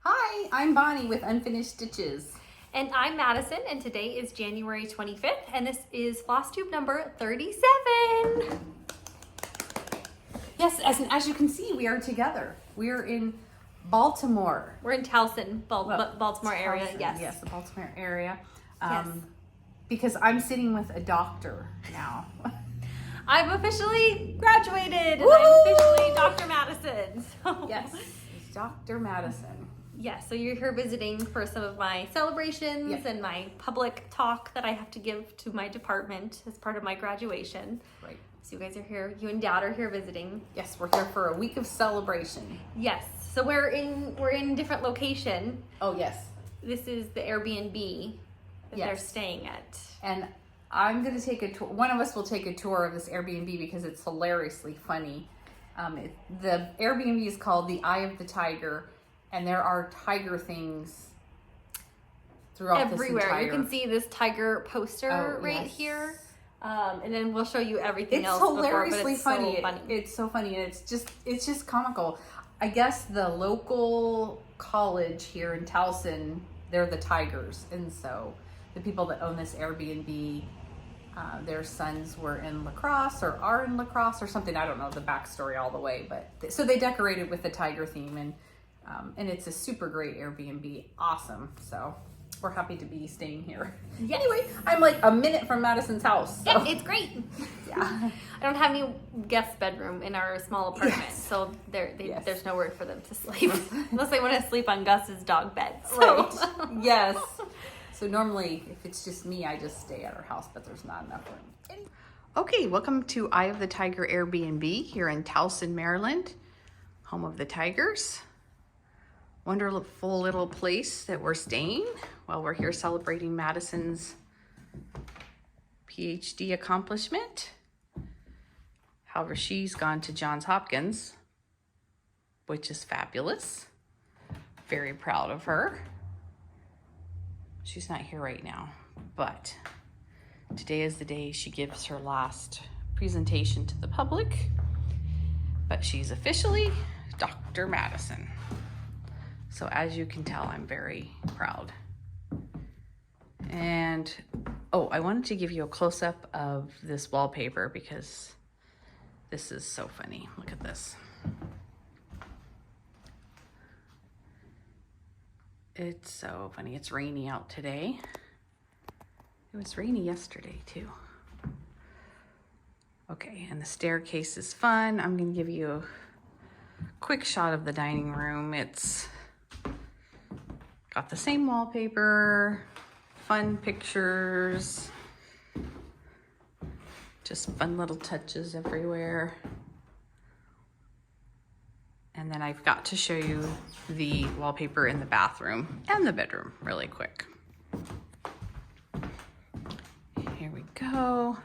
Hi, I'm Bonnie with Unfinished Stitches. And I'm Madison, and today is January 25th, and this is Flosstube number 37. Yes, as you can see, we are together. We're in Baltimore. We're in Towson, Baltimore area, yes. Yes, the Baltimore area. Yes. Because I'm sitting with a doctor now. I've officially graduated, and Woo! I'm officially Dr. Madison. So. Yes, it's Dr. Madison. Yes, so you're here visiting for some of my celebrations and my public talk that I have to give to my department as part of my graduation. Right. So you guys are here, you and Dad are here visiting. Yes, we're here for a week of celebration. Yes, so we're in different location. Oh, yes. This is the Airbnb that they're staying at. And I'm going to take a tour. One of us will take a tour of this Airbnb because it's hilariously funny. The Airbnb is called the Eye of the Tiger, and there are tiger things throughout everywhere. This entire... You can see this tiger poster here. And then we'll show you everything else. It's hilariously funny. So funny. It's so funny, and it's just comical. I guess the local college here in Towson, they're the Tigers, and so the people that own this Airbnb, their sons were in lacrosse or are in lacrosse or something. I don't know the backstory all the way, but so they decorated with the tiger theme, and it's a super great Airbnb. Awesome. So we're happy to be staying here. Yes. Anyway, I'm like a minute from Madison's house. So. Yeah, it's great. Yeah. I don't have any guest bedroom in our small apartment, so there's nowhere for them to sleep unless they want to sleep on Gus's dog bed. So. Right. Yes. So normally, if it's just me, I just stay at our house, but there's not enough room. Okay, welcome to Eye of the Tiger Airbnb here in Towson, Maryland, home of the Tigers. Wonderful little place that we're staying while we're here celebrating Madison's PhD accomplishment. However, she's gone to Johns Hopkins, which is fabulous. Very proud of her. She's not here right now, but today is the day she gives her last presentation to the public, but she's officially Dr. Madison. So as you can tell, I'm very proud. And, oh, I wanted to give you a close-up of this wallpaper because this is so funny. Look at this. It's so funny. It's rainy out today. It was rainy yesterday too. Okay, and the staircase is fun. I'm gonna give you a quick shot of the dining room. It's got the same wallpaper, fun pictures, just fun little touches everywhere. And then I've got to show you the wallpaper in the bathroom and the bedroom really quick. Here we go.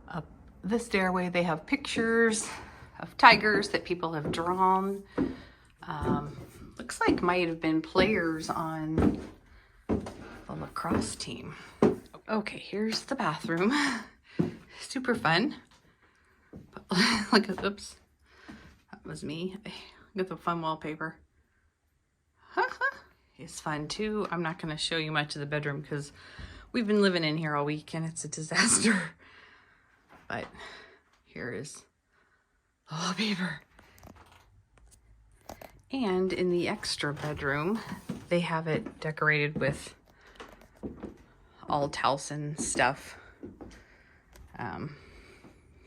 Up the stairway, they have pictures of tigers that people have drawn. Looks like might have been players on the lacrosse team. Okay, here's the bathroom. Super fun. Look at, oops, that was me. Look at the fun wallpaper. It's fun too. I'm not going to show you much of the bedroom because we've been living in here all week and it's a disaster. But here is the wallpaper. And in the extra bedroom, they have it decorated with all Towson stuff.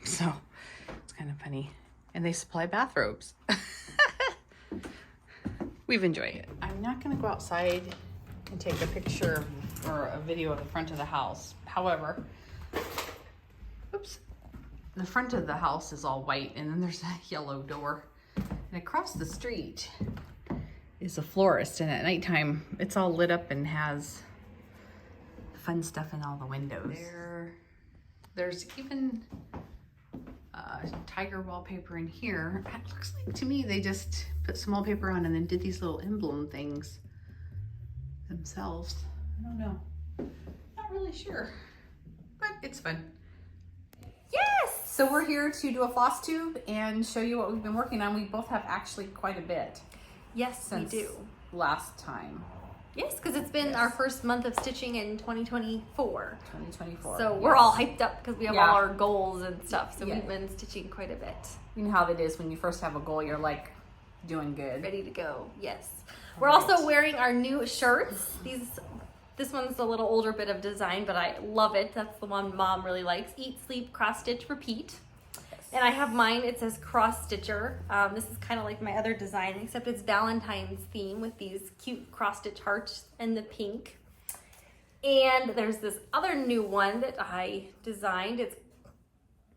So it's kind of funny. And they supply bathrobes. We've enjoyed it. I'm not going to go outside and take a picture or a video of the front of the house. However, oops, the front of the house is all white and then there's a yellow door. And across the street is a florist, and at nighttime it's all lit up and has fun stuff in all the windows. There's even tiger wallpaper in here. It looks like to me they just put some wallpaper on and then did these little emblem things themselves. I don't know. Not really sure, but it's fun. Yes! So we're here to do a floss tube and show you what we've been working on. We both have actually quite a bit. Yes, we do. Last time. Yes, because it's been our first month of stitching in 2024. 2024. So we're all hyped up because we have all our goals and stuff. So Yeah. we've been stitching quite a bit. You know how it is when you first have a goal, you're like doing good. Ready to go. Yes. We're also wearing our new shirts. This one's a little older bit of design, but I love it. That's the one Mom really likes. Eat, sleep, cross stitch, repeat. And I have mine, it says cross stitcher. This is kind of like my other design, except it's Valentine's theme with these cute cross stitch hearts and the pink. And there's this other new one that I designed. It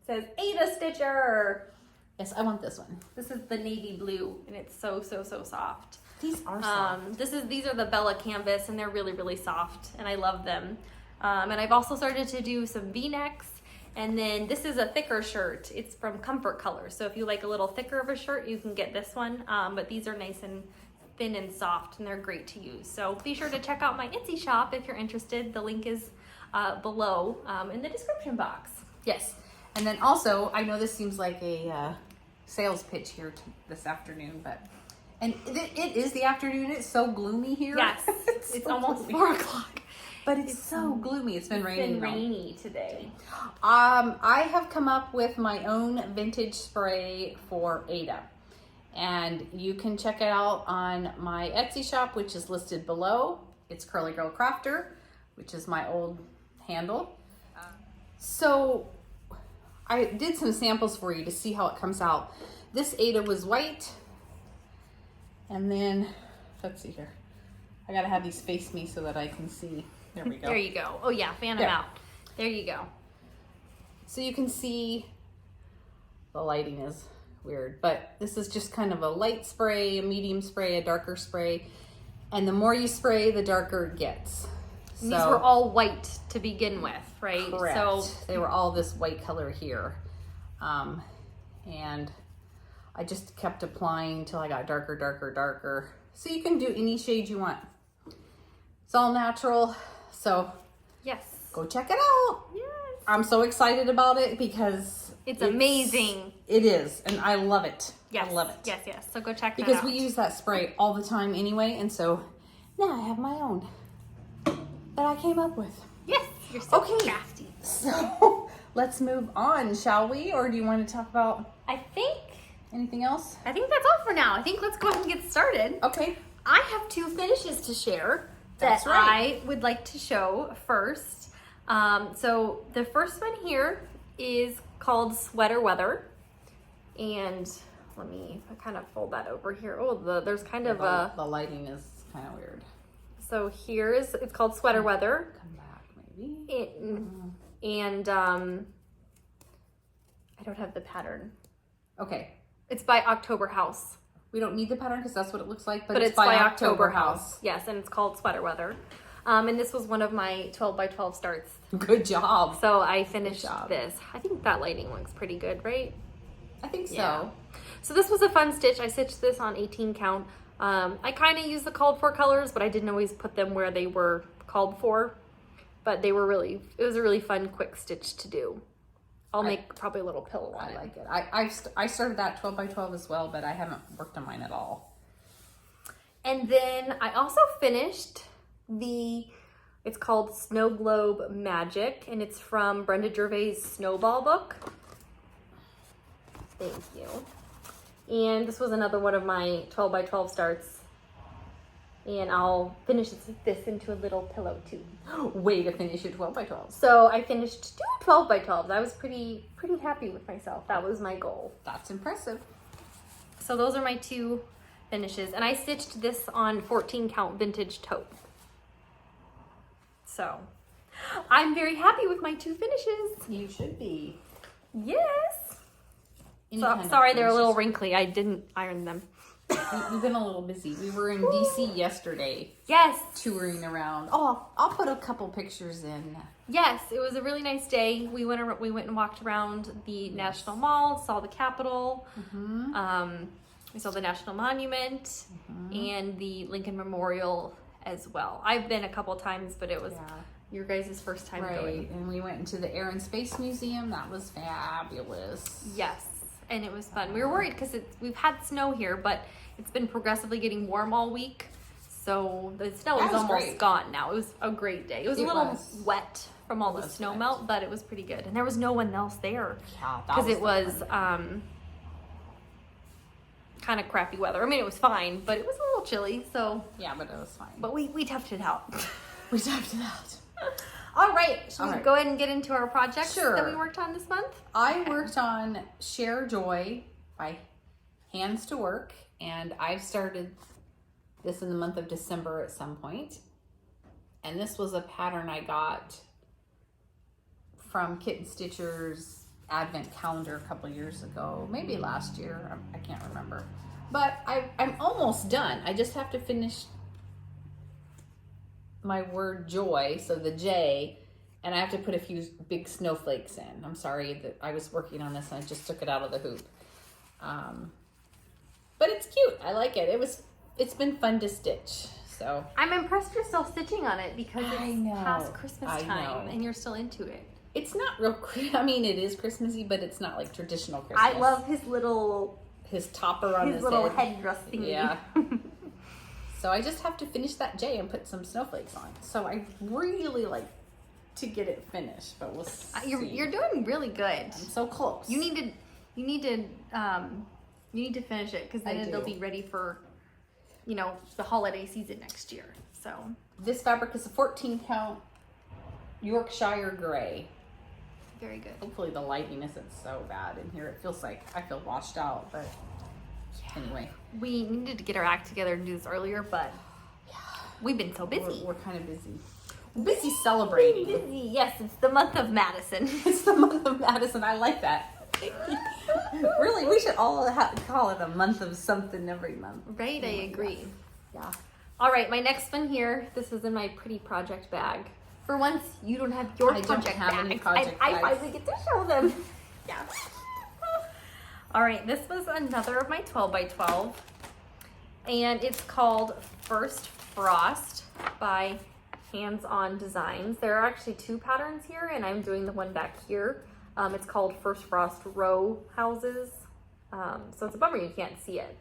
says Ada Stitcher. Yes, I want this one. This is the navy blue, and it's so soft. These are soft. These are the Bella canvas, and they're really soft, and I love them. And I've also started to do some V-necks. And then this is a thicker shirt. It's from Comfort Colors. So if you like a little thicker of a shirt, you can get this one. But these are nice and thin and soft, and they're great to use. So be sure to check out my Etsy shop if you're interested. The link is below in the description box. Yes. And then also, I know this seems like a sales pitch here this afternoon, but it is the afternoon. It's so gloomy here. Yes, it's so almost gloomy. 4 o'clock. But it's so gloomy. It's been raining. It's been rainy today. I have come up with my own vintage spray for Ada. And you can check it out on my Etsy shop, which is listed below. It's Curly Girl Crafter, which is my old handle. So I did some samples for you to see how it comes out. This Ada was white. And then, let's see here. I gotta have these face me so that I can see. There we go. There you go. Oh yeah, fan them out. There you go. So you can see the lighting is weird, but this is just kind of a light spray, a medium spray, a darker spray. And the more you spray, the darker it gets. And these were all white to begin with, right? Correct. So they were all this white color here. And I just kept applying until I got darker. So you can do any shade you want. It's all natural. So yes, go check it out. Yes. I'm so excited about it because it's amazing. It is, and I love it. Yes. I love it. Yes. So go check that out. Because we use that spray all the time anyway, and so now I have my own that I came up with. Yes, you're so Okay. crafty. So let's move on, shall we? Or do you want to talk about I think anything else? that's all for now. I think let's go ahead and get started. Okay. I have 2 finishes to share That's that right. I would like to show first. So the first one here is called Sweater Weather. And let me kind of fold that over here. Oh, there's kind of a... The lighting is kind of weird. So it's called Sweater Weather. Come back, maybe. And I don't have the pattern. Okay. It's by October House. We don't need the pattern because that's what it looks like, But it's by October House. Yes, and it's called Sweater Weather. And this was one of my 12 by 12 starts. Good job. So I finished this. I think that lighting looks pretty good, right? I think so. Yeah. So this was a fun stitch. I stitched this on 18 count. I kind of used the called for colors, but I didn't always put them where they were called for. But it was a really fun, quick stitch to do. I'll make probably a little pillow on it. I like it. I started that 12 by 12 as well, but I haven't worked on mine at all. And then I also finished it's called Snow Globe Magic, and it's from Brenda Gervais' Snowball book. Thank you. And this was another one of my 12 by 12 starts. And I'll finish this into a little pillow too. Way to finish your 12 by 12. So I finished 2 12 by 12s. I was pretty happy with myself. That was my goal. That's impressive. So those are my 2 finishes. And I stitched this on 14 count vintage taupe. So I'm very happy with my 2 finishes. You should be. Yes. Any So, kind of sorry, they're a finishes. little wrinkly. I didn't iron them. We've been a little busy. We were in DC yesterday. Yes. Touring around. Oh, I'll put a couple pictures in. Yes, it was a really nice day. We went and walked around the National Mall, saw the Capitol. We saw the National Monument and the Lincoln Memorial as well. I've been a couple times, but it was your guys' first time Right, going. and we went into the Air and Space Museum. That was fabulous. Yes, and it was fun. We were worried because we've had snow here, but it's been progressively getting warm all week. So the snow is almost great. gone now. It was a great day. It was a little wet from all the snow wet. melt, but it was pretty good. And there was no one else there Yeah, because it was kind of crappy weather. I mean, it was fine, but it was a little chilly. So yeah, but it was fine. but we toughed it out. We toughed it out. All right, should All we right. go ahead and get into our projects Sure. that we worked on this month? I worked on Share Joy by Hands to Work, and I've started this in the month of December at some point. And this was a pattern I got from Kitten Stitcher's Advent calendar a couple years ago, maybe last year. I can't remember. But I'm almost done. I just have to finish my word joy, so the J, and I have to put a few big snowflakes in. I'm sorry that I was working on this and I just took it out of the hoop. But it's cute. I like it. It's been fun to stitch. So I'm impressed you're still stitching on it because I it's know. past Christmas I time know. and you're still into it. it's not real. I mean, it is Christmassy, but it's not like traditional Christmas. I love his little his topper on his little head. headdress thingy. Yeah. So I just have to finish that J and put some snowflakes on. So I really like to get it finished, but we'll see. You're doing really good. I'm so close. You need to finish it because then I it'll do. be ready for, the holiday season next year. So This fabric is a 14 count Yorkshire gray. very good. Hopefully the lighting isn't so bad in here. It feels like I feel washed out, but anyway. We needed to get our act together and do this earlier, but we've been so busy. We're kind of busy. We're busy celebrating. Busy. Yes, it's the month of Madison. It's the month of Madison. I like that. Really, we should all call it a month of something every month. Right, I agree. Yeah. All right, my next one here. This is in my pretty project bag. For once, you don't have your I don't project have bags. any project I bags. finally get to show them. Yeah. All right, this was another of my 12 by 12, and it's called First Frost by Hands On Designs. There are actually two patterns here, and I'm doing the one back here. It's called First Frost Row Houses. So it's a bummer you can't see it.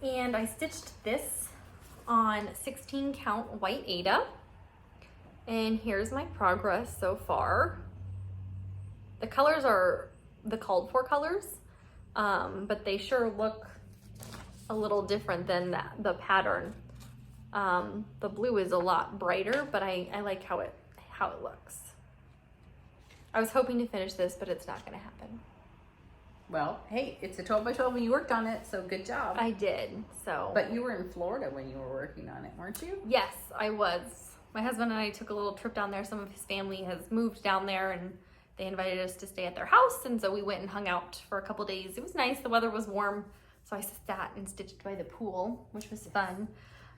And I stitched this on 16 count white Aida. And here's my progress so far. The colors are the called for colors, but they sure look a little different than the pattern. The blue is a lot brighter, but I like how it looks. I was hoping to finish this, but it's not gonna happen. Well, hey, it's a 12 by 12 and you worked on it, so good job. I did, so. But you were in Florida when you were working on it, weren't you? Yes, I was. My husband and I took a little trip down there. Some of his family has moved down there and they invited us to stay at their house. And so we went and hung out for a couple days. It was nice. The weather was warm. So I sat and stitched by the pool, which was fun.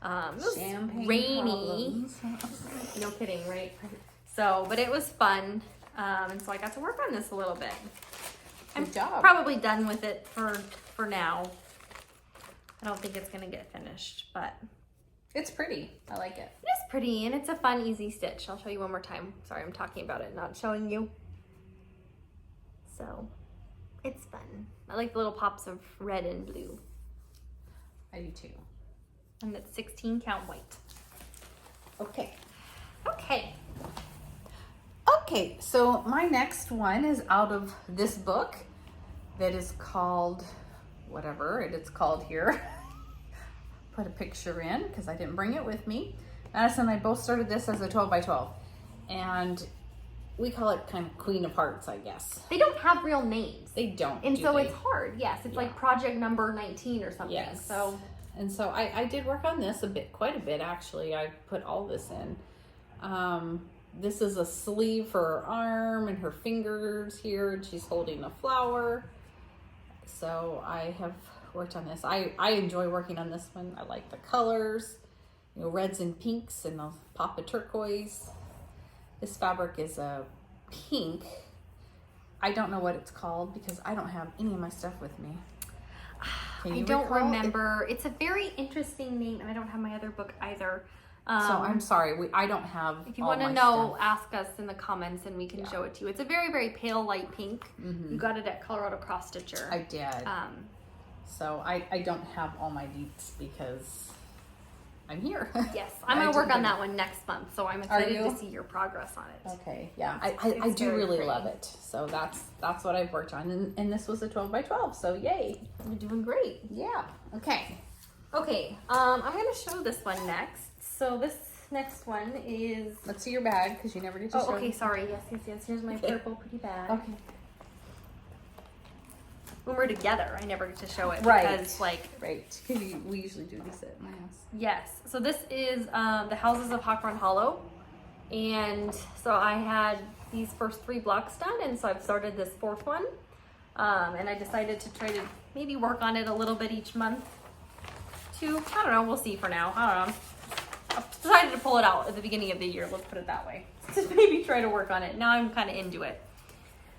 It was Champagne rainy. problems. No kidding, right? So, but it was fun. And so I got to work on this a little bit. Good job. Probably done with it for now. I don't think it's gonna get finished, but It's pretty. I like it. it is pretty and it's a fun, easy stitch. I'll show you one more time. Sorry, I'm talking about it, not showing you. So it's fun. I like the little pops of red and blue. I do too. And it's 16 count white. Okay. Okay. Okay, so my next one is out of this book that is called, whatever it's called here. Put a picture in because I didn't bring it with me. Madison and I both started this as a 12 by 12. And we call it kind of Queen of Hearts, I guess. They don't have real names. They don't, And do so they? it's hard. Yes, it's Yeah. like project number 19 or something. Yes. So And so I did work on this quite a bit actually. I put all this in. This is a sleeve for her arm and her fingers here, and she's holding a flower. So I have worked on this. I enjoy working on this one. I like the colors, reds and pinks and a pop of turquoise. This fabric is a pink. I don't know what it's called because I don't have any of my stuff with me. Can I you don't recall? remember. It's a very interesting name, and I don't have my other book either. So I'm sorry, I don't have. If you all want to my know, stuff. ask us in the comments and we can show it to you. It's a very, very pale light pink. You got it at Colorado Cross Stitcher. I did. So I don't have all my deets because I'm here. Yes, I'm going to work on that one next month, so I'm excited to see your progress on it. Okay, yeah, I do really love it. So that's what I've worked on, and this was a 12 by 12. So yay, you're doing great. Yeah. Okay. Okay, I'm going to show this one next. So this next one is. Let's see your bag because you never get to show. Oh, okay, sorry. Yes. Here's my purple pretty bag. Okay. When we're together, I never get to show it. Right. Because, like. Right. Because we usually do this at my house. Yes. So this is the Houses of Hawk Run Hollow. And so I had these first 3 blocks done, and so I've started this 4th one. And I decided to try to maybe work on it a little bit each month. I don't know. We'll see for now. I don't know. I decided to pull it out at the beginning of the year. Let's put it that way. To maybe try to work on it. Now I'm kind of into it.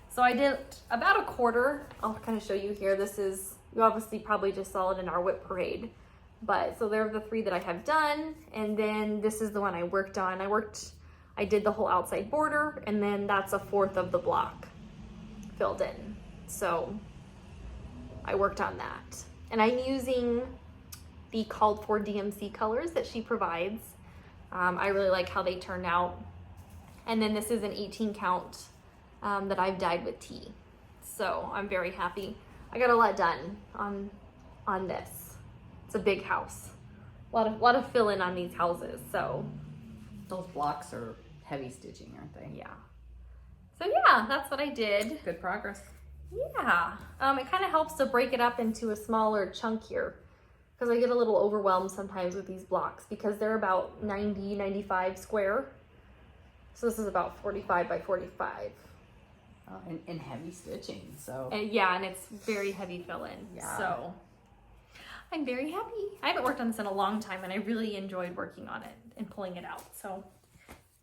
So I did about a quarter. I'll kind of show you here. This is, you obviously probably just saw it in our whip parade. But so they're the 3 that I have done. And then this is the one I worked on. I did the whole outside border, and then that's a 4th of the block filled in. So I worked on that. And I'm using the called for DMC colors that she provides. I really like how they turn out. And then this is an 18 count that I've dyed with tea. So I'm very happy. I got a lot done on this. It's a big house. A lot of fill in on these houses. So those blocks are heavy stitching, aren't they? Yeah. So yeah, that's what I did. Good progress. Yeah. It kind of helps to break it up into a smaller chunk here, because I get a little overwhelmed sometimes with these blocks because they're about 90, 95 square. So this is about 45 by 45. And heavy stitching, so. And yeah, and it's very heavy fill in. Yeah. So I'm very happy. I haven't worked on this in a long time, and I really enjoyed working on it and pulling it out. So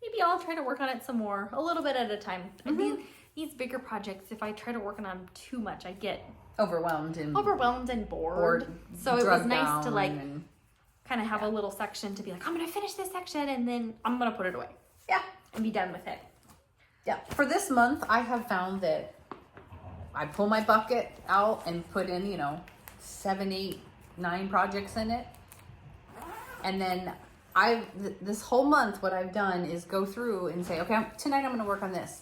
maybe I'll try to work on it some more, a little bit at a time. These bigger projects, if I try to work on them too much, I get overwhelmed and bored. So it was nice to like and, kind of have a little section to be like, I'm gonna finish this section and then I'm gonna put it away. Yeah. And be done with it. Yeah. For this month, I have found that I pull my bucket out and put in, 7, 8, 9 projects in it. And then this whole month, what I've done is go through and say, okay, tonight I'm gonna work on this.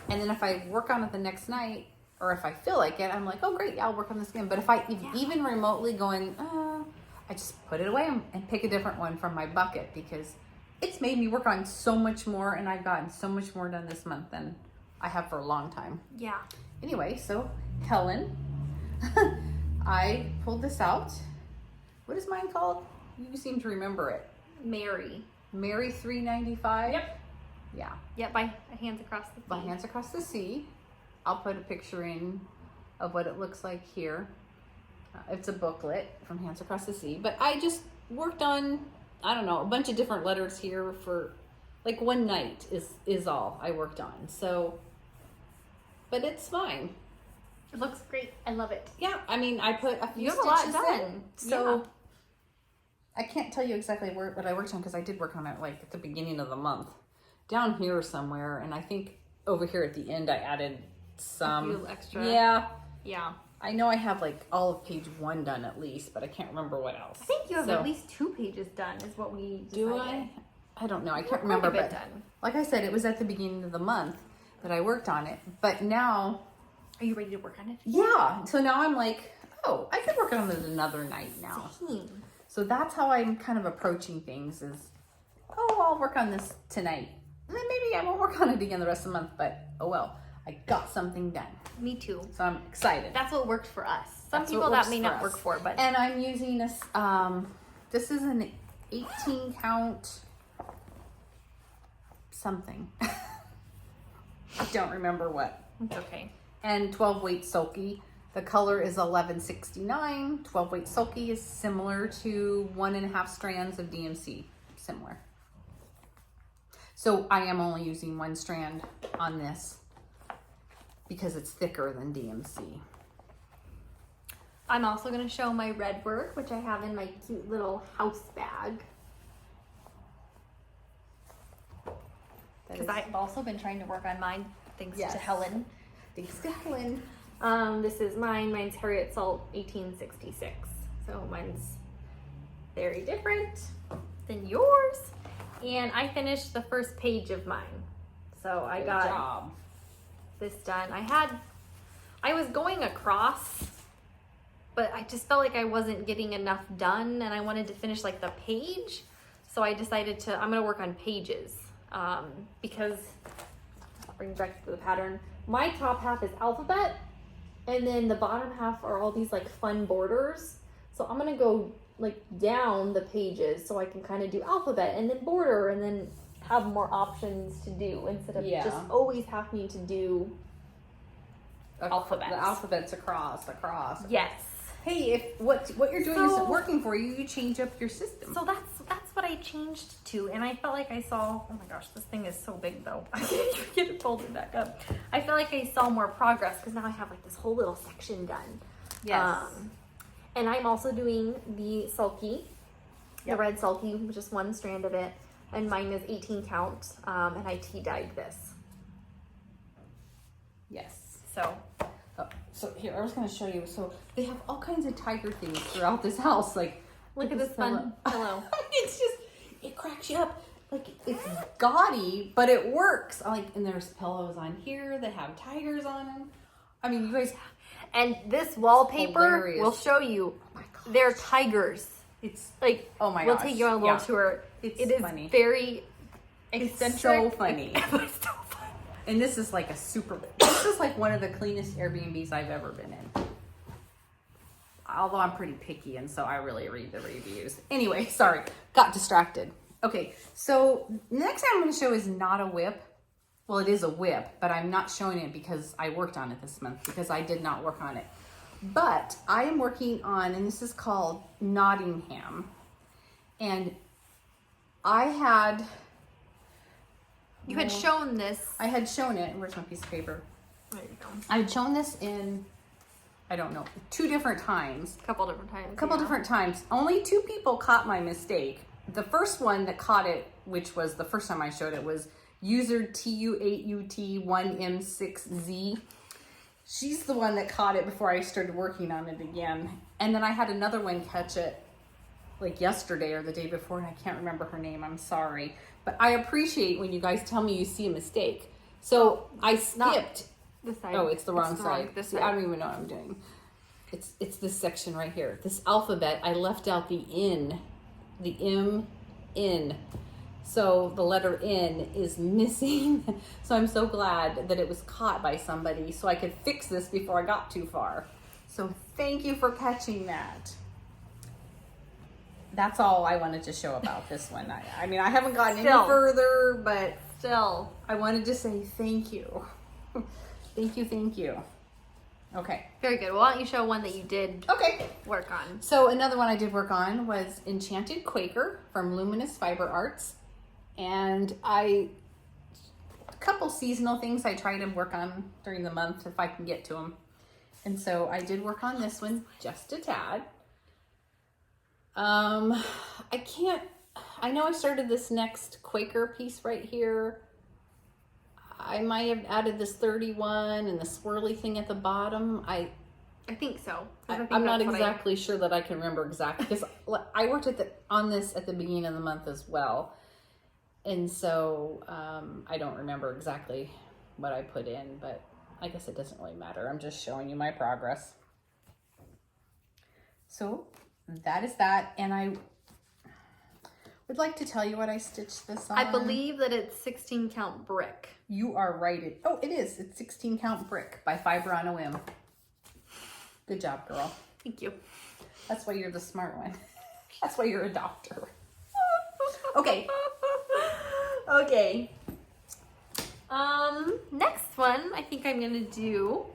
And then if I work on it the next night, or if I feel like it, I'm like, oh great, yeah, I'll work on this again. But if I even remotely going, I just put it away and pick a different one from my bucket, because it's made me work on so much more, and I've gotten so much more done this month than I have for a long time. Yeah. Anyway, so Helen, I pulled this out. What is mine called? You seem to remember it. Mary 395. Yep. Yeah. Yep, by Hands Across the Sea. By Hands Across the Sea. I'll put a picture in of what it looks like here. It's a booklet from Hands Across the Sea. But I just worked on, I don't know, a bunch of different letters here for like one night is all I worked on. So, but it's fine. It looks great. I love it. Yeah, I mean, I put a few You have a lot stitches done. in. So I can't tell you exactly what I worked on, because I did work on it like at the beginning of the month. Down here somewhere, and I think over here at the end I added some. A few extra. Yeah. Yeah. I know I have like all of page 1 done at least, but I can't remember what else. I think you have at least 2 pages done is what we decided. Do I? I don't know. I can't remember. But done. Like I said, it was at the beginning of the month that I worked on it. But now... Are you ready to work on it? Yeah. So now I'm like, oh, I could work on it another night now. So that's how I'm kind of approaching things is, I'll work on this tonight. And then maybe I won't work on it again the rest of the month, but oh well, I got something done. Me too. So I'm excited. That's what worked for us. Some people that may not work for, but. And I'm using this, this is an 18 count something. I don't remember what. It's okay. And 12 weight sulky. The color is 1169. 12 weight sulky is similar to 1.5 strands of DMC. Similar. So I am only using 1 strand on this because it's thicker than DMC. I'm also going to show my red work, which I have in my cute little house bag. because I've also been trying to work on mine, thanks to Helen. Thanks to Helen. This is mine. Mine's Harriet Salt 1866. So mine's very different than yours. And I finished the first page of mine. So I got this done. I was going across, but I just felt like I wasn't getting enough done and I wanted to finish like the page. So I decided I'm gonna work on pages because, I'll bring back to the pattern. My top half is alphabet and then the bottom half are all these like fun borders. So I'm gonna go like down the pages so I can kind of do alphabet and then border and then have more options to do instead of just always having to do alphabets. The alphabets across. Yes. Hey, if what you're doing isn't working for you, you change up your system. So that's what I changed to, and I felt like I saw. Oh my gosh, this thing is so big though. I can't get it folded back up. I feel like I saw more progress because now I have like this whole little section done. Yes. And I'm also doing the sulky, the red sulky, which is one strand of it, and mine is 18 count, and I tea-dyed this. Yes. So here, I was going to show you. So they have all kinds of tiger things throughout this house. Like, look at this fun pillow. It's just, it cracks you up. Like, it's gaudy, but it works. And there's pillows on here that have tigers on them. I mean, you guys. And this wallpaper will show you. Oh my gosh. They're tigers. It's like, oh my we'll gosh. take you on a little tour. It is funny. Very eccentric. It's so funny. It's so fun. And this is like this is like one of the cleanest Airbnbs I've ever been in. Although I'm pretty picky and so I really read the reviews. Anyway, sorry, got distracted. Okay, so next thing I'm going to show is not a whip. Well, it is a whip, but I'm not showing it because I worked on it this month because I did not work on it. But I am working on, and this is called Nottingham. And I had... You had shown this. I had shown it. Where's my piece of paper? There you go. I had shown this in, I don't know, 2 different times. A couple different times. A couple different times. Only 2 people caught my mistake. The first one that caught it, which was the first time I showed it, was user TU8UT1M6Z. She's the one that caught it before I started working on it again. And then I had another one catch it like yesterday or the day before, and I can't remember her name. I'm sorry. But I appreciate when you guys tell me you see a mistake. So I skipped. This side. Oh, it's the wrong side. This See, side. I don't even know what I'm doing. It's this section right here. This alphabet, I left out the N, the M, N. So the letter N is missing. So I'm so glad that it was caught by somebody so I could fix this before I got too far. So thank you for catching that. That's all I wanted to show about this one. I mean, I haven't gotten any further, but still, I wanted to say thank you. Thank you. Okay. Very good. Well, why don't you show one that you did work on? So another one I did work on was Enchanted Quaker from Luminous Fiber Arts. And a couple seasonal things I try to work on during the month if I can get to them. And so I did work on this one just a tad. I know I started this next Quaker piece right here. I might have added this 31 and the swirly thing at the bottom. I think so. I'm not exactly sure that I can remember exactly because I worked on this at the beginning of the month as well. And so I don't remember exactly what I put in, but I guess it doesn't really matter. I'm just showing you my progress. So that is that. And I would like to tell you what I stitched this on. I believe that it's 16 count brick. You are right. It is. It's 16 count brick by Fiber on a Whim. Good job, girl. Thank you. That's why you're the smart one. That's why you're a doctor. Okay. Okay. Next one I think I'm gonna do,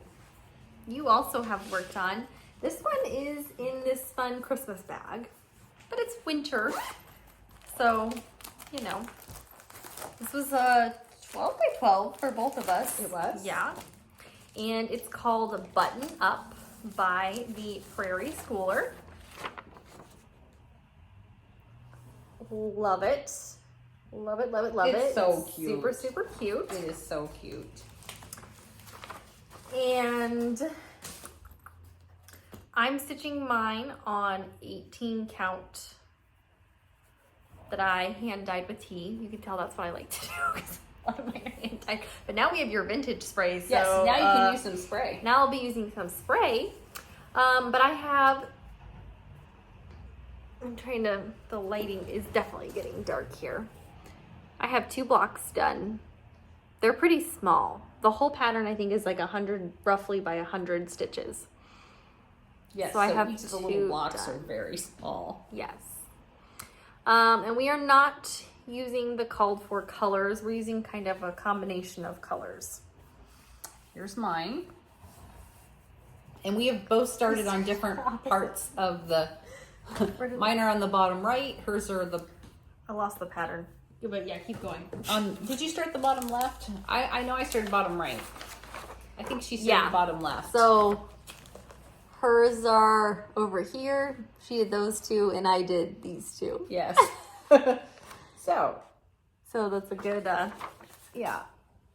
you also have worked on. This one is in this fun Christmas bag, but it's winter. So, you know, this was a 12 by 12 for both of us. It was? Yeah. And it's called Button Up by the Prairie Schooler. Love it. Love it, love it, love it. It's so cute. Super, super cute. It is so cute. And I'm stitching mine on 18 count that I hand dyed with tea. You can tell that's what I like to do because a lot of mine are hand dyed. But now we have your vintage spray. So, Yes, now you can use some spray. Now I'll be using some spray. But I have, the lighting is definitely getting dark here. I have 2 blocks done. They're pretty small. The whole pattern I think is like 100, roughly by 100 stitches. Yes, so I have each of the little 2 blocks done. are very small. Yes. And we are not using the called for colors. We're using kind of a combination of colors. Here's mine. And we have both started on different parts of the, mine are on the bottom right, hers are the, I lost the pattern. but yeah, keep going. Did you start the bottom left? I know I started bottom right. I think she started bottom left. So hers are over here. She did those 2 and I did these 2. Yes. So that's a good, yeah.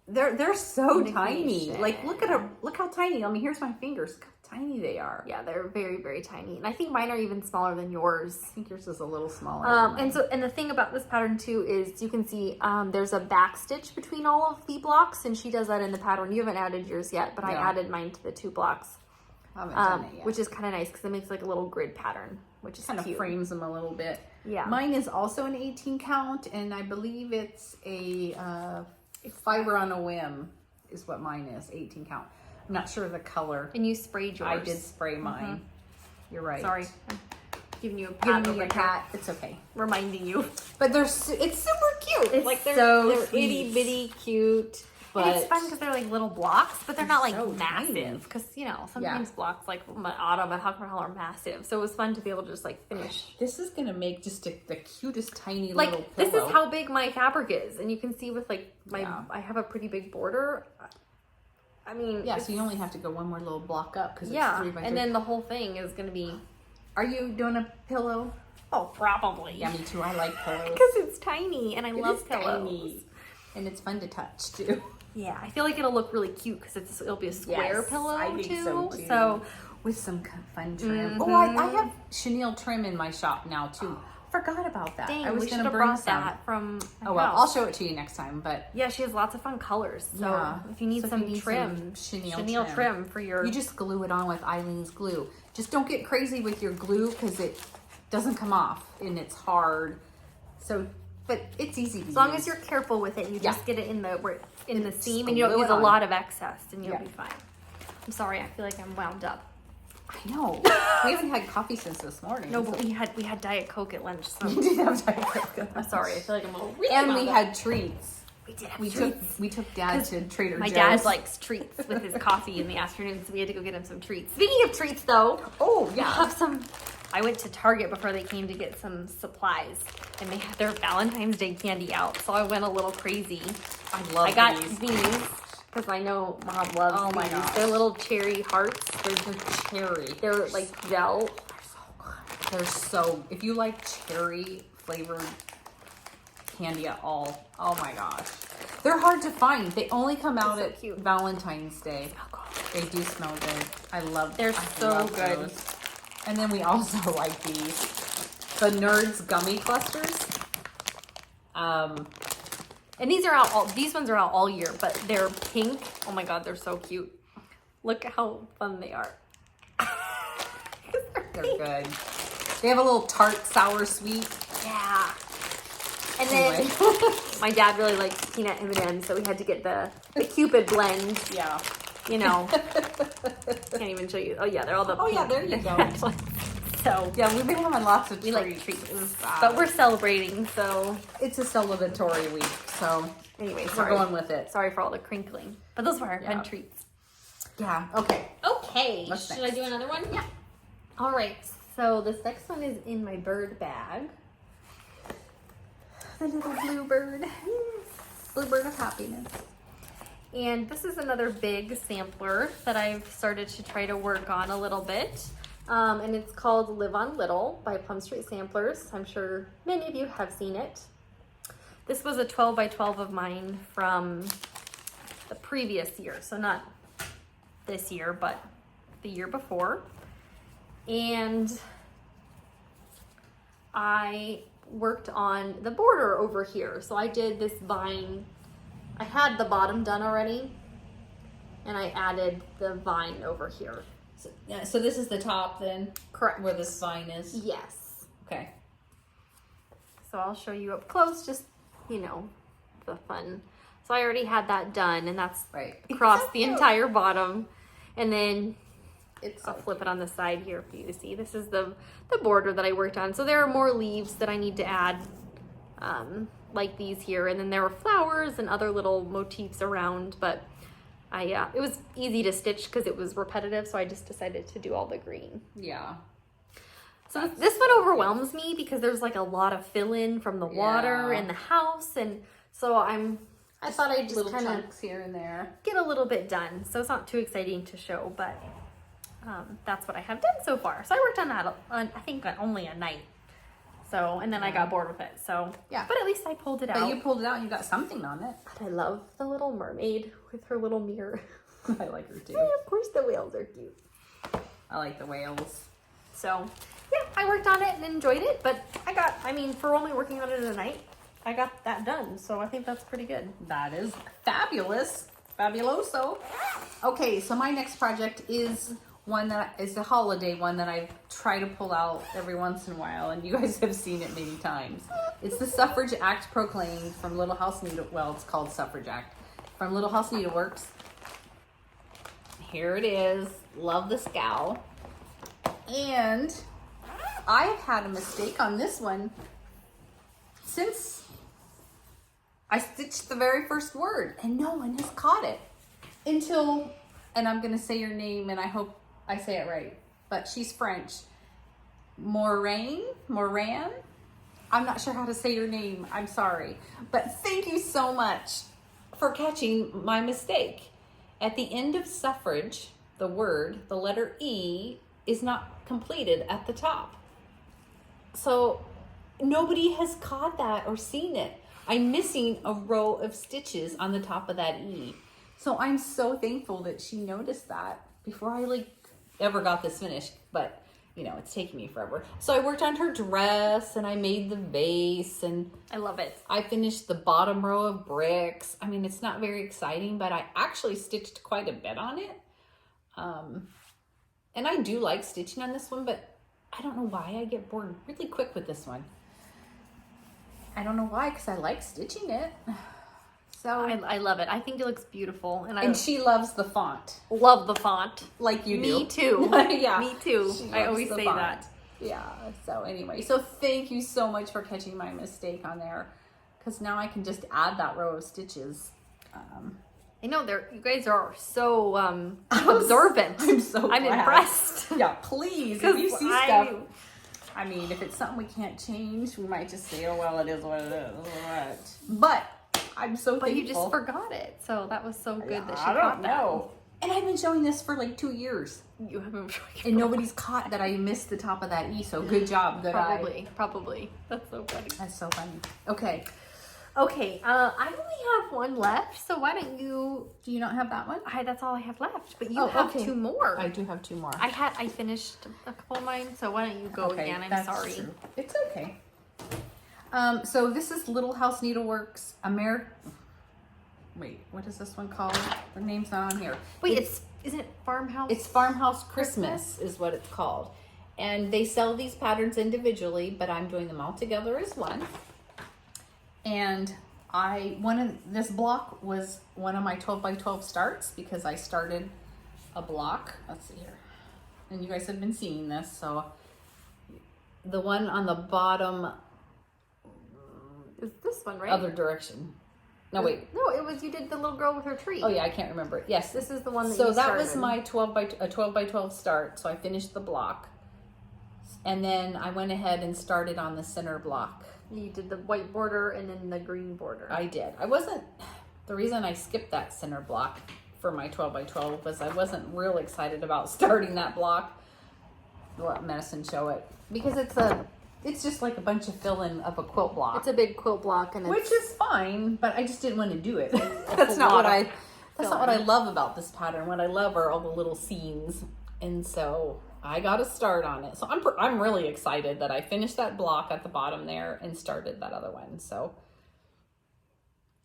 They're so indication. tiny. Like look at her, look how tiny. I mean, here's my fingers. Look how tiny they are. Yeah, they're very, very tiny. And I think mine are even smaller than yours. I think yours is a little smaller. And the thing about this pattern too is you can see there's a back stitch between all of the blocks, and she does that in the pattern. You haven't added yours yet, but I added mine to the 2 blocks, I haven't done it yet. which is kind of nice because it makes like a little grid pattern, which is Kind of cute. frames them a little bit. Yeah. Mine is also an 18 count, and I believe it's a fiber on a whim is what mine is, 18 count. I'm not sure of the color. And you sprayed yours. I did spray mine. You're right. Sorry, I'm giving you a pat. Give me over a here, pat. It's okay. reminding you. But it's super cute. It's like they're sweet. itty bitty cute. But And it's fun because they're like little blocks, but they're not like so tiny. massive. Because sometimes blocks like my Autumn and Huckleberry are massive. So it was fun to be able to just like finish. This is gonna make just the cutest tiny Like little pillow. this is how big my fabric is, and you can see with like my Yeah. I have a pretty big border. I mean, Yeah, so you only have to go one more little block up because it's 3 by 3. and then the whole thing is gonna be. Are you doing a pillow? Oh, probably. Yeah, me too. I like pillows. Because it's tiny, and I love is pillows. tiny. And it's fun to touch too. Yeah, I feel like it'll look really cute because it'll be a square Yes, pillow I think too. so, too. So With some fun trim. Mhm. Oh, I have chenille trim in my shop now too. Forgot about that. dang, I was we should gonna have bring brought some. that from. My Oh well, house. I'll show it to you next time. But Yeah, she has lots of fun colors. So Yeah. if you need So if some you need trim, some chenille trim for your. you just glue it on with Eileen's glue. Just don't get crazy with your glue because it doesn't come off and it's hard. So, but it's easy to use. as long as you're careful with it, you Yeah. just get it in the Just seam, and you don't glue use it a on. lot of excess, and you'll Yeah. be fine. I'm sorry, I feel like I'm wound up. I know. We haven't had coffee since this morning. No, but we had Diet Coke at lunch, so we did have Diet Coke. I'm sorry. I feel like I'm really And wound we up. had treats. We did have We treats. took Dad to Trader My Joe's. dad likes treats with his coffee in the afternoon, so we had to go get him some treats. Speaking of treats, though, Oh we have some. I went to Target before they came to get some supplies, and they had their Valentine's Day candy out, so I went a little crazy. I love I got these. these because I know Mom loves Oh my these. gosh. They're little cherry hearts. They're cherry. They're like gel. They're so. If you like cherry flavored candy at all, oh my gosh, they're hard to find. They only come out so at cute. Valentine's Day. They do smell good. I love. They're I so love good. those. And then we also like these, the Nerds gummy clusters. And these are out. These ones are out all year, but they're pink. Oh my god, they're so cute. Look how fun they are. They're good. They have a little tart, sour, sweet. Yeah. And then Anyway. my dad really likes peanut M&Ms, so we had to get the Cupid blend. Yeah. You know, can't even show you. Oh yeah, they're all the. Oh yeah, there you go. So Yeah, we've been having lots of we treats. like treats, Wow. but we're celebrating. So It's a celebratory week, so anyway, we're sorry. going with it. Sorry for all the crinkling, but those were our Yeah. fun treats. Yeah. Okay. Okay, What's should next? I do another one? Yeah. All right. So this next one is in my bird bag. The little blue bird. Blue bird of happiness. And this is another big sampler that I've started to try to work on a little bit. And it's called Live on Little by Plum Street Samplers. I'm sure many of you have seen it. This was a 12 by 12 of mine from the previous year. So not this year, but the year before. And I worked on the border over here. So I did this vine. I had the bottom done already, and I added the vine over here. So, yeah, so this is the top then? Correct. Where this vine is? Yes. Okay. So I'll show you up close, just, you know, the fun. So I already had that done, and that's right across the entire bottom. And then I'll flip it on the side here for you to see. This is the border that I worked on. So there are more leaves that I need to add, like these here. And then there were flowers and other little motifs around, but it was easy to stitch because it was repetitive. So I just decided to do all the green. Yeah. So this one overwhelms me because there's like a lot of fill-in from the water and the house. And so I thought I'd just kind of here and there get a little bit done. So it's not too exciting to show, but that's what I have done so far. So I worked on that I think only a night. So, and then I got bored with it. So yeah, but at least I pulled it out. But you pulled it out and you got something on it. I love the little mermaid with her little mirror. I like her too. And of course the whales are cute. I like the whales. So yeah, I worked on it and enjoyed it, but for only working on it in a night, I got that done. So I think that's pretty good. That is fabulous. Fabuloso. Okay, so my next project is one that is a holiday one that I try to pull out every once in a while, and you guys have seen it many times. It's the Suffrage Act proclaimed from Little House Needle. Well, it's called Suffrage Act from Little House Needleworks. Here it is. Love the scowl. And I have had a mistake on this one since I stitched the very first word, and no one has caught it until, and I'm going to say your name, and I hope I say it right, but she's French. Moran? I'm not sure how to say your name. I'm sorry. But thank you so much for catching my mistake. At the end of suffrage, the word, the letter E, is not completed at the top. So nobody has caught that or seen it. I'm missing a row of stitches on the top of that E. So I'm so thankful that she noticed that before I ever got this finished. But it's taking me forever. So I worked on her dress and I made the vase and I love it. I finished the bottom row of bricks. I mean, it's not very exciting, but I actually stitched quite a bit on it. And I do like stitching on this one, but I don't know why I get bored really quick with this one. I don't know why, because I like stitching it. So I love it. I think it looks beautiful. And she loves the font. Love the font. Like you do. Me too. Yeah. Me too. I always say font. that. Yeah. So anyway, so thank you so much for catching my mistake on there. Because now I can just add that row of stitches. I know you guys are so observant. I'm impressed. Yeah, please. If you see stuff, I mean, if it's something we can't change, we might just say, oh, well, it is what it is. But I'm so thankful. But you just forgot it. So that was so good that she I caught don't know. And I've been showing this for 2 years. You haven't been showing it. And nobody's caught that I missed the top of that E, so good job. Probably. That's so funny. That's so funny. Okay. I only have one left, so why don't you... Do you not have that one? That's all I have left, but you have two more. I do have two more. I finished a couple of mine, so why don't you go again? I'm sorry. True. It's okay. So this is Little House Needleworks Wait, what is this one called? The name's not on here. Wait, isn't it Farmhouse? It's Farmhouse Christmas is what it's called. And they sell these patterns individually, but I'm doing them all together as one. And this block was one of my 12 by 12 starts because I started a block. Let's see here. And you guys have been seeing this. So the one on the bottom is this one, right? Other direction. No, wait. No, it was, you did the little girl with her tree. Oh yeah, I can't remember. Yes. This is the one that so you started. That was my 12 by 12 start. So I finished the block. And then I went ahead and started on the center block. You did the white border and then the green border. I did. The reason I skipped that center block for my 12 by 12 was I wasn't real excited about starting that block. Let Madison show it. Because it's a it's just like a bunch of fill-in of a quilt block. It's a big quilt block, and which is fine, but I just didn't want to do it. That's That's not what I fill-in. love about this pattern. What I love are all the little seams, and so I got a start on it. So I'm really excited that I finished that block at the bottom there and started that other one. So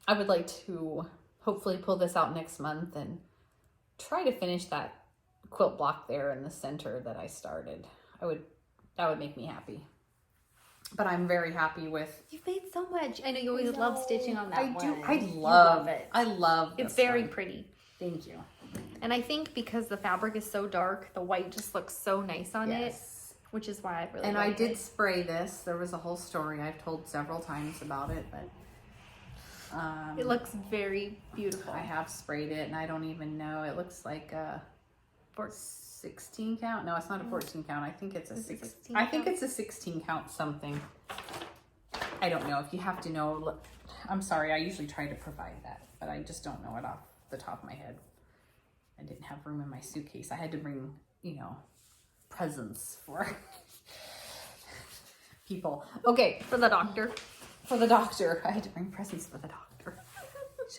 I would like to hopefully pull this out next month and try to finish that quilt block there in the center that I started. That would make me happy. But I'm very happy with. You've made so much. I know you always love stitching on that I one. do. I You love it. I love It's this very one. pretty. Thank you. And I think because the fabric is so dark, the white just looks so nice on it, which is why I really And like I did it. spray this. There was a whole story I've told several times about it, but It looks very beautiful. I have sprayed it, and I don't even know. It looks like a 16 count. No, it's not a 14 count. I think it's a 16. I think it's a 16 count something. I don't know. If you have to know, look, I'm sorry. I usually try to provide that, but I just don't know it off the top of my head. I didn't have room in my suitcase. I had to bring, presents for people. Okay. For the doctor. For the doctor. I had to bring presents for the doctor.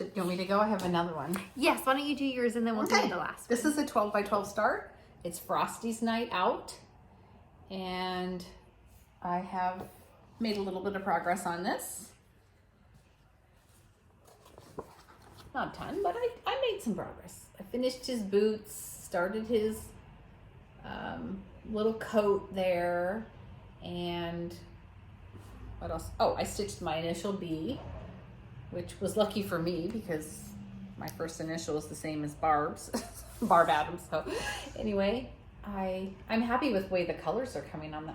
You want me to go? I have another one. Yes, why don't you do yours and then we'll do the last one. This is a 12 by 12 start. It's Frosty's Night Out. And I have made a little bit of progress on this. Not a ton, but I made some progress. I finished his boots, started his little coat there, and what else? Oh, I stitched my initial B, which was lucky for me because my first initial is the same as Barb's, Barb Adams. So anyway, I'm happy with the way the colors are coming on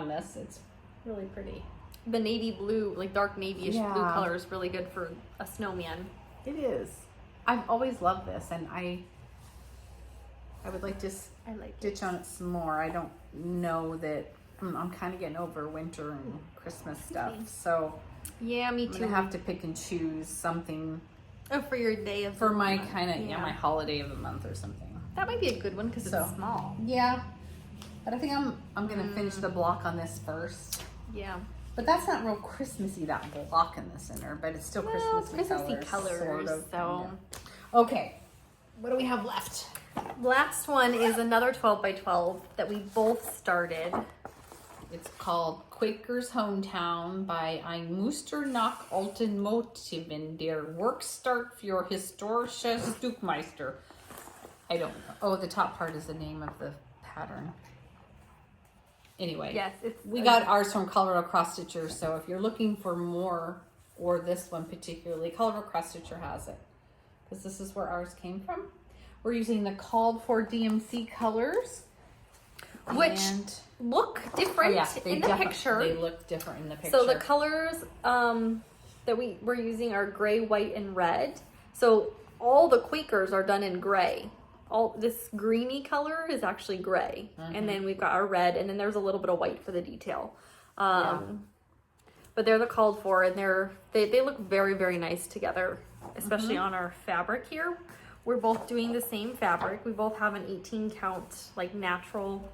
this. It's really pretty. The navy blue, like dark navy-ish blue Yeah. color is really good for a snowman. It is. I've always loved this, and I would like to I like it. stitch on it some more. I don't know that I'm kind of getting over winter and Christmas stuff, so Yeah, me I'm too. gonna have to pick and choose something Oh, for your day of for the my month. kind of my holiday of the month or something. That might be a good one because So. it's small. Yeah, but I think I'm gonna finish the block on this first. Yeah. But that's not real Christmassy, that block in the center, but it's still Well, Christmassy, colors, sort of. so. Yeah. Okay, what do we have left? Last one is another 12 by 12 that we both started. It's called Quaker's Hometown by Ein Muster nach alten Motiven, der Werkstatt für historische Stuckmeister. I don't know. Oh, the top part is the name of the pattern. Anyway, Yes, we got ours from Colorado Cross Stitcher, so if you're looking for more, or this one particularly, Colorado Cross Stitcher has it, because this is where ours came from. We're using the called for DMC colors, Which and look different in the picture. They look different in the picture. So the colors that we're using are gray, white, and red. So all the Quakers are done in gray. All this greeny color is actually gray, and then we've got our red, and then there's a little bit of white for the detail. But they're the called for, and they look very, very nice together, especially on our fabric here. We're both doing the same fabric. We both have an 18 count like natural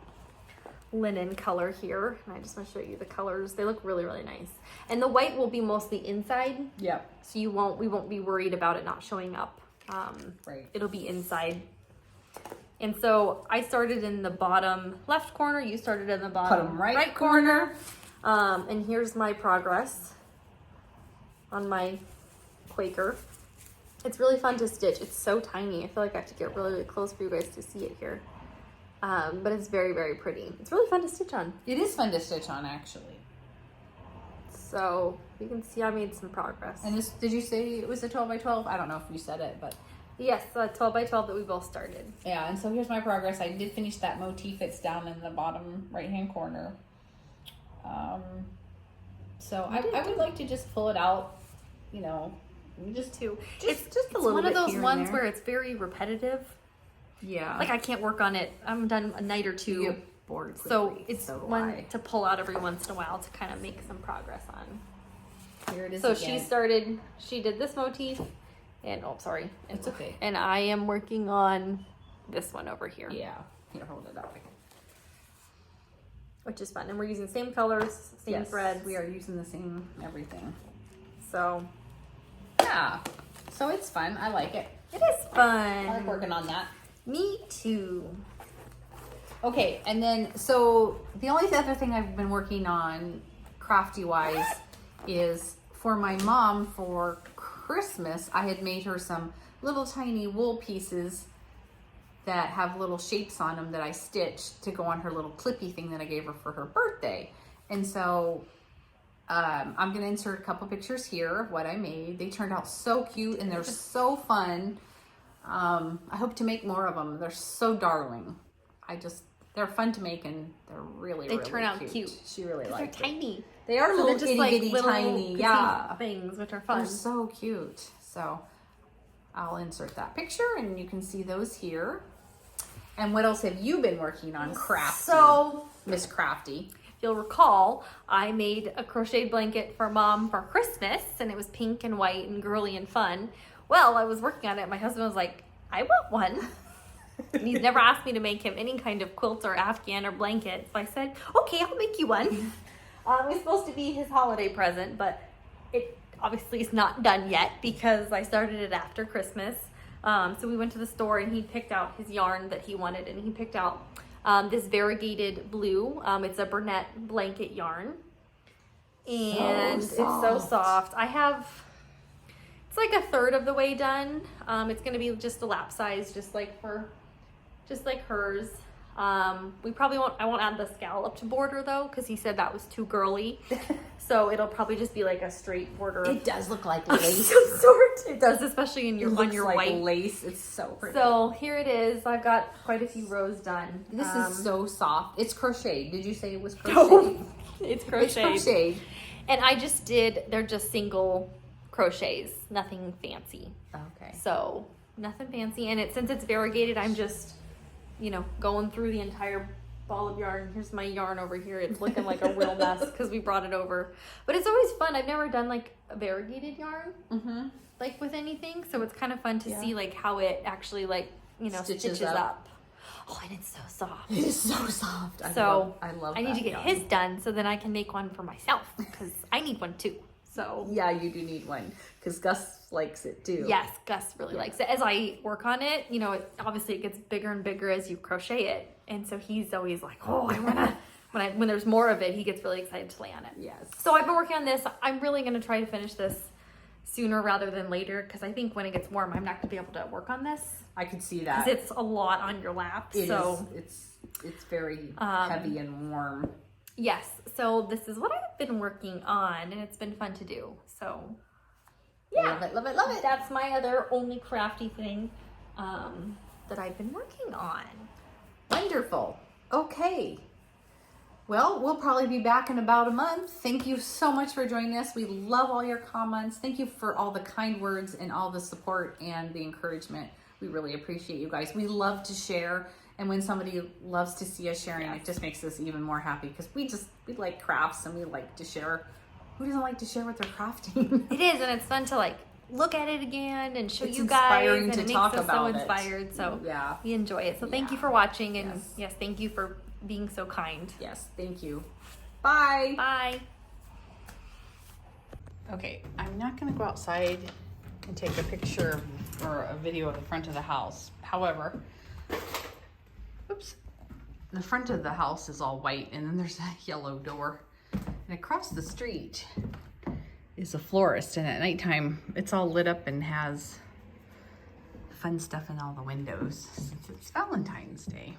linen color here, and I just want to show you the colors. They look really, really nice, and the white will be mostly inside. Yep. So we won't be worried about it not showing up. Right. It'll be inside. And so I started in the bottom left corner. You started in the bottom right corner. And here's my progress on my Quaker. It's really fun to stitch. It's so tiny. I feel like I have to get really, really close for you guys to see it here. But it's very, very pretty. It's really fun to stitch on. It is fun to stitch on, actually. So you can see I made some progress. And this, did you say it was a 12 by 12? I don't know if you said it, but Yes, 12 by 12 that we both started. yeah. And so here's my progress. I did finish that motif. It's down in the bottom right-hand corner. So I would like to just pull it out, Just two. Just a It's little one of bit those here and ones there. where it's very repetitive. Yeah. Like I can't work on it. I'm done a night or two. You get bored So quickly. it's So do one I. to pull out every once in a while to kind of make some progress on. Here it is So again. she did this motif, and sorry. It's okay. And I am working on this one over here. Yeah. Here, hold it up. which is fun. And we're using same colors, same threads. We are using the same everything. So, yeah. So it's fun. I like it. it is fun. I like working on that. Me too. Okay, and then, so the only other thing I've been working on crafty-wise is for my mom for Christmas, I had made her some little tiny wool pieces that have little shapes on them that I stitched to go on her little clippy thing that I gave her for her birthday. And so I'm gonna insert a couple pictures here of what I made. They turned out so cute and they're so fun. I hope to make more of them. They're so darling. They're fun to make and they're really, They really turn out cute. She really liked it. They're tiny. They are So little they're just itty like bitty little tiny, petite yeah. things, which are fun. They're so cute. So I'll insert that picture and you can see those here. And what else have you been working on, Crafty? So, Miss Crafty. if you'll recall, I made a crocheted blanket for Mom for Christmas, and it was pink and white and girly and fun. Well, I was working on it. My husband was like, I want one. And he's never asked me to make him any kind of quilt or Afghan or blanket. So I said, okay, I'll make you one. It was supposed to be his holiday present, but it obviously is not done yet because I started it after Christmas. So we went to the store and he picked out his yarn that he wanted, and he picked out this variegated blue. It's a Burnett blanket yarn. And it's so soft. It's like a third of the way done. It's gonna be just a lap size, just like hers. I won't add the scalloped border though, because he said that was too girly. So it'll probably just be like a straight border. It does look like lace. Some sort. It does, especially on your like white lace. It's so pretty. So here it is. I've got quite a few rows done. This is so soft. It's crocheted. Did you say it was crocheted? No, it's crocheted. It's crocheted. And they're just single crochets, nothing fancy. Okay. So nothing fancy. And since it's variegated, I'm just, going through the entire ball of yarn. Here's my yarn over here. It's looking like a real mess because we brought it over. But it's always fun. I've never done like a variegated yarn, like with anything. So it's kind of fun to see like how it actually stitches up. Oh, and it's so soft. It is so soft. I love I need to get his done so then I can make one for myself because I need one too. So yeah, you do need one because Gus likes it too. Yes, Gus really likes it. As I work on it, obviously it gets bigger and bigger as you crochet it. And so he's always like, oh, I want to, when there's more of it, he gets really excited to lay on it. Yes. So I've been working on this. I'm really going to try to finish this sooner rather than later because I think when it gets warm, I'm not going to be able to work on this. I could see that. Because it's a lot on your lap. It is. It's very heavy and warm. Yes. So this is what I've been working on and it's been fun to do. So yeah. Love it, love it, love it. That's my other only crafty thing that I've been working on. Wonderful. Okay. Well, we'll probably be back in about a month. Thank you so much for joining us. We love all your comments. Thank you for all the kind words and all the support and the encouragement. We really appreciate you guys. We love to share. And when somebody loves to see us sharing, it just makes us even more happy because we like crafts and we like to share. Who doesn't like to share what they're crafting? It is, and it's fun to like look at it again and show It's you guys, inspiring and to it makes talk us so about it. inspired. So yeah, we enjoy it. So thank you for watching, and yes, thank you for being so kind. Yes, thank you. Bye. Bye. Okay, I'm not going to go outside and take a picture or a video of the front of the house. However, oops, the front of the house is all white and then there's a yellow door. And across the street is a florist, and at nighttime it's all lit up and has fun stuff in all the windows since it's Valentine's Day.